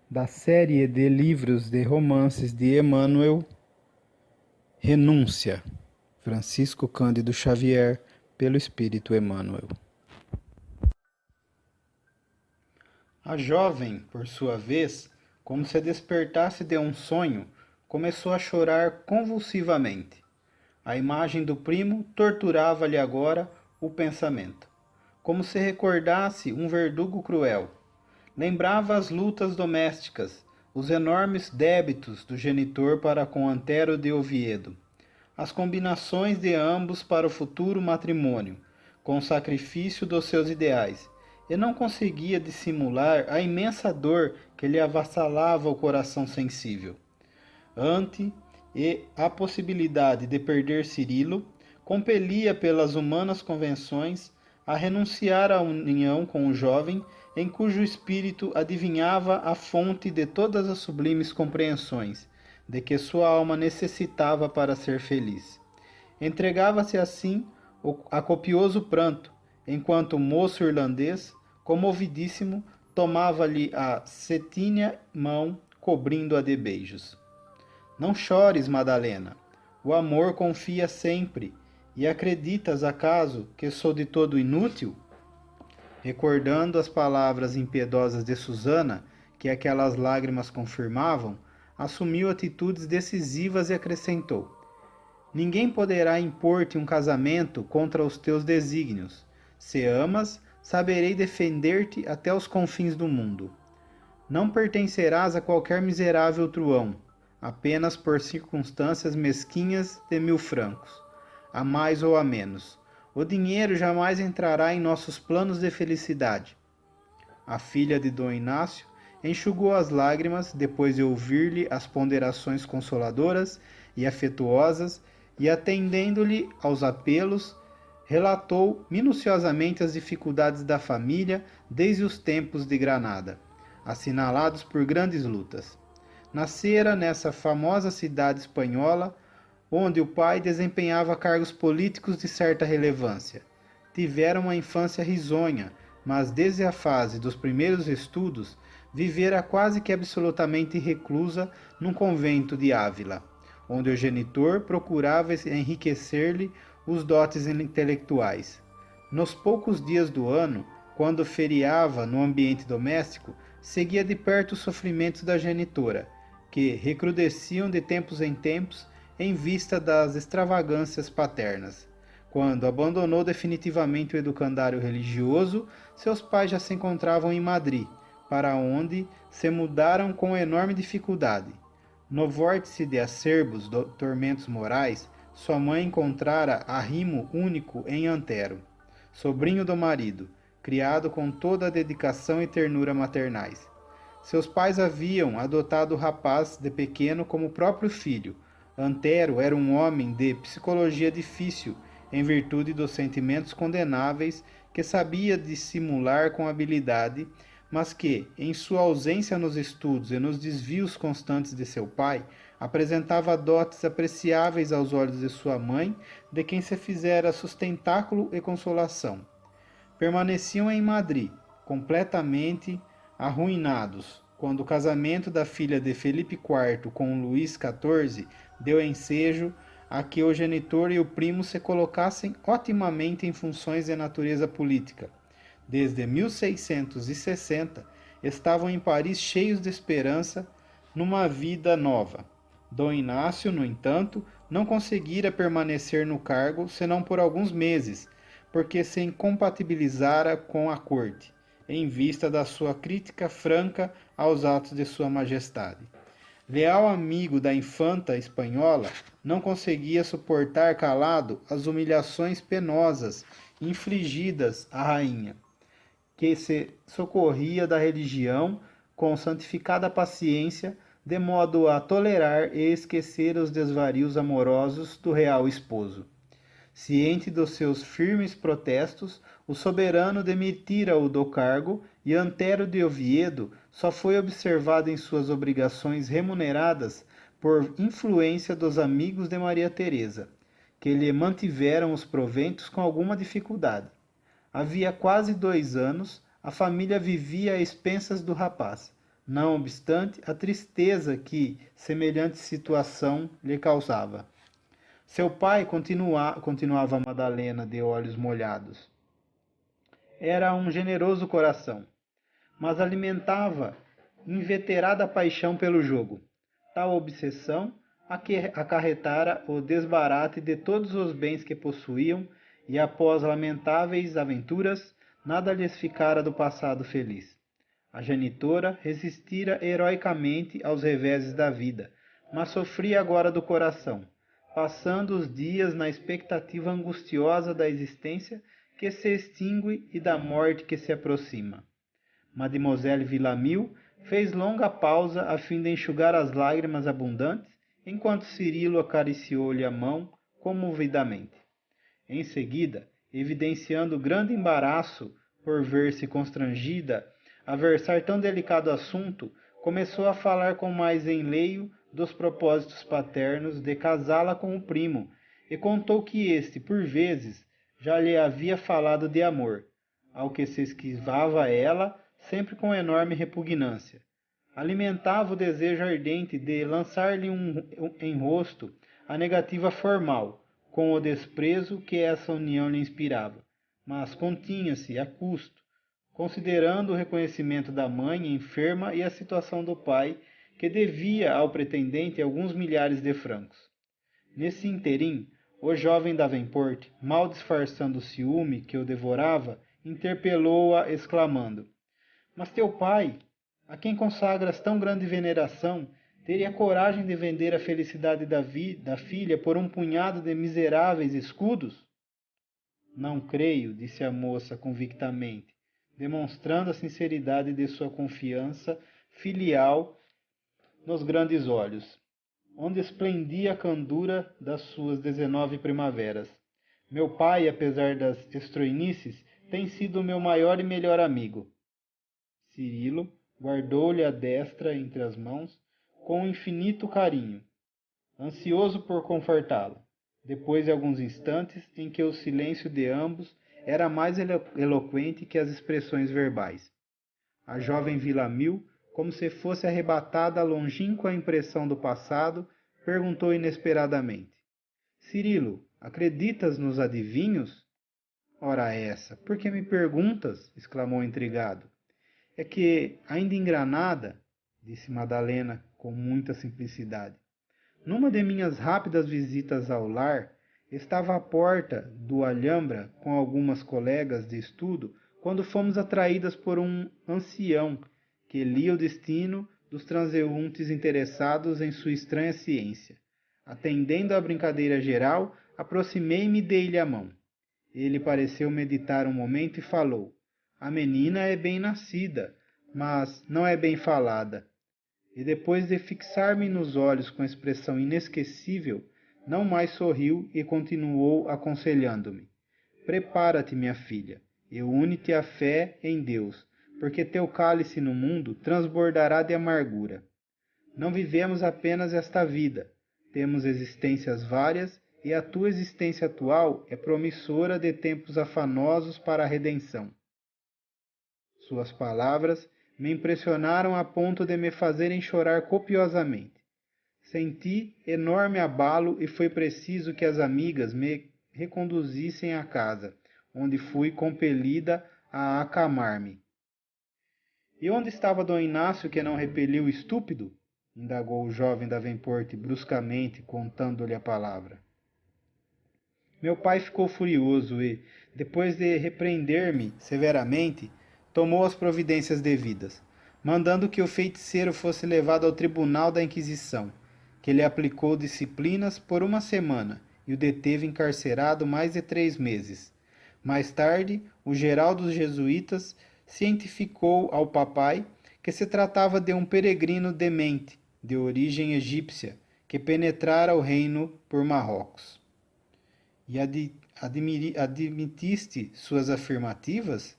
da série de livros de romances de Emmanuel, Renúncia, Francisco Cândido Xavier, pelo Espírito Emmanuel. A jovem, por sua vez, como se despertasse de um sonho, começou a chorar convulsivamente. A imagem do primo torturava-lhe agora o pensamento, como se recordasse um verdugo cruel. Lembrava as lutas domésticas, os enormes débitos do genitor para com Antero de Oviedo, as combinações de ambos para o futuro matrimônio, com o sacrifício dos seus ideais, e não conseguia dissimular a imensa dor que lhe avassalava o coração sensível. Ante e a possibilidade de perder Cirilo, compelia pelas humanas convenções a renunciar à união com o jovem em cujo espírito adivinhava a fonte de todas as sublimes compreensões de que sua alma necessitava para ser feliz. Entregava-se assim a copioso pranto, enquanto o moço irlandês, comovidíssimo, tomava-lhe a cetínia mão, cobrindo-a de beijos. Não chores, Madalena. O amor confia sempre. E acreditas, acaso, que sou de todo inútil? Recordando as palavras impiedosas de Susana, que aquelas lágrimas confirmavam, assumiu atitudes decisivas e acrescentou: Ninguém poderá impor-te um casamento contra os teus desígnios. Se amas, saberei defender-te até os confins do mundo. Não pertencerás a qualquer miserável truão, apenas por circunstâncias mesquinhas de 1000 francos, a mais ou a menos. O dinheiro jamais entrará em nossos planos de felicidade. A filha de Dom Inácio enxugou as lágrimas depois de ouvir-lhe as ponderações consoladoras e afetuosas e, atendendo-lhe aos apelos, relatou minuciosamente as dificuldades da família desde os tempos de Granada, assinalados por grandes lutas. Nascera nessa famosa cidade espanhola, onde o pai desempenhava cargos políticos de certa relevância. Tivera uma infância risonha, mas desde a fase dos primeiros estudos, vivera quase que absolutamente reclusa num convento de Ávila, onde o genitor procurava enriquecer-lhe os dotes intelectuais. Nos poucos dias do ano, quando feriava no ambiente doméstico, seguia de perto os sofrimentos da genitora, que recrudesciam de tempos em tempos em vista das extravagâncias paternas. Quando abandonou definitivamente o educandário religioso, seus pais já se encontravam em Madrid, para onde se mudaram com enorme dificuldade. No vórtice de acerbos tormentos morais, sua mãe encontrara arrimo único em Antero, sobrinho do marido, criado com toda a dedicação e ternura maternais. Seus pais haviam adotado o rapaz de pequeno como próprio filho. Antero era um homem de psicologia difícil, em virtude dos sentimentos condenáveis que sabia dissimular com habilidade, mas que, em sua ausência nos estudos e nos desvios constantes de seu pai, apresentava dotes apreciáveis aos olhos de sua mãe, de quem se fizera sustentáculo e consolação. Permaneciam em Madrid, completamente arruinados, quando o casamento da filha de Felipe IV com Luís XIV deu ensejo a que o genitor e o primo se colocassem otimamente em funções de natureza política. Desde 1660, estavam em Paris cheios de esperança numa vida nova. Dom Inácio, no entanto, não conseguira permanecer no cargo senão por alguns meses, porque se incompatibilizara com a corte, em vista da sua crítica franca aos atos de sua majestade. Leal amigo da infanta espanhola, não conseguia suportar calado as humilhações penosas infligidas à rainha, que se socorria da religião com santificada paciência, de modo a tolerar e esquecer os desvarios amorosos do real esposo. Ciente dos seus firmes protestos, o soberano demitira-o do cargo e Antero de Oviedo só foi observado em suas obrigações remuneradas por influência dos amigos de Maria Teresa, que lhe mantiveram os proventos com alguma dificuldade. Havia quase 2 anos, a família vivia a expensas do rapaz, não obstante a tristeza que semelhante situação lhe causava. Seu pai continuava Madalena de olhos molhados. Era um generoso coração, mas alimentava inveterada paixão pelo jogo. Tal obsessão acarretara o desbarate de todos os bens que possuíam e, após lamentáveis aventuras, nada lhes ficara do passado feliz. A genitora resistira heroicamente aos reveses da vida, mas sofria agora do coração, passando os dias na expectativa angustiosa da existência que se extingue e da morte que se aproxima. Mademoiselle Villamil fez longa pausa a fim de enxugar as lágrimas abundantes, enquanto Cirilo acariciou-lhe a mão comovidamente. Em seguida, evidenciando grande embaraço por ver-se constrangida a versar tão delicado assunto, começou a falar com mais enleio dos propósitos paternos de casá-la com o primo, e contou que este, por vezes, já lhe havia falado de amor, ao que se esquivava ela, sempre com enorme repugnância. Alimentava o desejo ardente de lançar-lhe em rosto a negativa formal, com o desprezo que essa união lhe inspirava, mas continha-se a custo, considerando o reconhecimento da mãe enferma e a situação do pai, que devia ao pretendente alguns milhares de francos. Nesse interim, o jovem Davenport, mal disfarçando o ciúme que o devorava, interpelou-a, exclamando: Mas teu pai, a quem consagras tão grande veneração, teria coragem de vender a felicidade da filha por um punhado de miseráveis escudos? Não creio, disse a moça convictamente, demonstrando a sinceridade de sua confiança filial nos grandes olhos, onde esplendia a candura das suas 19 primaveras. Meu pai, apesar das estroinices, tem sido o meu maior e melhor amigo. Cirilo guardou-lhe a destra entre as mãos com infinito carinho, ansioso por confortá-la, depois de alguns instantes em que o silêncio de ambos era mais eloquente que as expressões verbais. A jovem Villamil, como se fosse arrebatada à longínqua impressão do passado, perguntou inesperadamente: Cirilo, acreditas nos adivinhos? Ora essa, por que me perguntas? Exclamou intrigado. É que, ainda em Granada, disse Madalena com muita simplicidade, numa de minhas rápidas visitas ao lar, estava à porta do Alhambra com algumas colegas de estudo quando fomos atraídas por um ancião que lia o destino dos transeuntes interessados em sua estranha ciência. Atendendo à brincadeira geral, aproximei-me e dei-lhe a mão. Ele pareceu meditar um momento e falou: A menina é bem nascida, mas não é bem falada. E depois de fixar-me nos olhos com expressão inesquecível, não mais sorriu e continuou aconselhando-me: Prepara-te, minha filha, e une-te à fé em Deus, porque teu cálice no mundo transbordará de amargura. Não vivemos apenas esta vida, temos existências várias e a tua existência atual é promissora de tempos afanosos para a redenção. Suas palavras me impressionaram a ponto de me fazerem chorar copiosamente. Senti enorme abalo e foi preciso que as amigas me reconduzissem à casa, onde fui compelida a acamar-me. E onde estava Dom Inácio que não repeliu o estúpido? Indagou o jovem Davenport bruscamente, contando-lhe a palavra. Meu pai ficou furioso e, depois de repreender-me severamente, tomou as providências devidas, mandando que o feiticeiro fosse levado ao tribunal da Inquisição, que lhe aplicou disciplinas por uma semana e o deteve encarcerado mais de 3 meses. Mais tarde, o geral dos jesuítas cientificou ao papai que se tratava de um peregrino demente, de origem egípcia, que penetrara o reino por Marrocos. E admitiste suas afirmativas?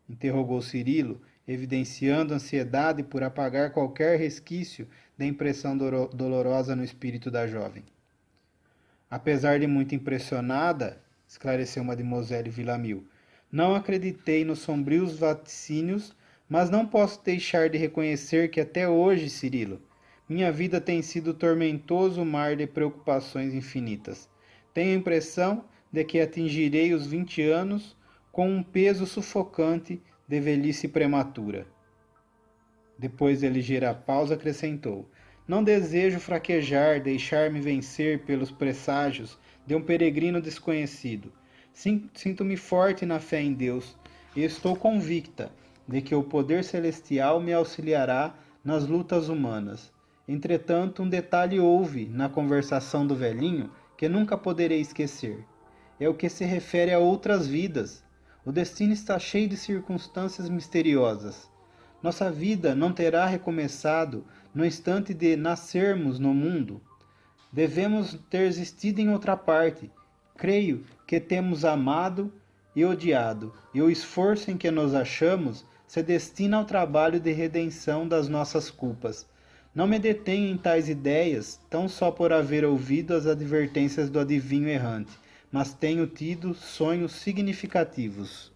Interrogou Cirilo, evidenciando ansiedade por apagar qualquer resquício da impressão dolorosa no espírito da jovem. Apesar de muito impressionada, esclareceu Mademoiselle Villamil, não acreditei nos sombrios vaticínios, Mas não posso deixar de reconhecer que até hoje, Cirilo, minha vida tem sido tormentoso mar de preocupações infinitas. Tenho a impressão de que atingirei os 20 anos com um peso sufocante de velhice prematura. Depois de ligeira pausa, acrescentou: Não desejo fraquejar, deixar-me vencer pelos presságios de um peregrino desconhecido. Sinto-me forte na fé em Deus e estou convicta de que o poder celestial me auxiliará nas lutas humanas. Entretanto, um detalhe houve na conversação do velhinho que nunca poderei esquecer. É o que se refere a outras vidas. O destino está cheio de circunstâncias misteriosas. Nossa vida não terá recomeçado no instante de nascermos no mundo. Devemos ter existido em outra parte. Creio que temos amado e odiado, e o esforço em que nos achamos se destina ao trabalho de redenção das nossas culpas. Não me detenho em tais ideias, tão só por haver ouvido as advertências do adivinho errante, mas tenho tido sonhos significativos.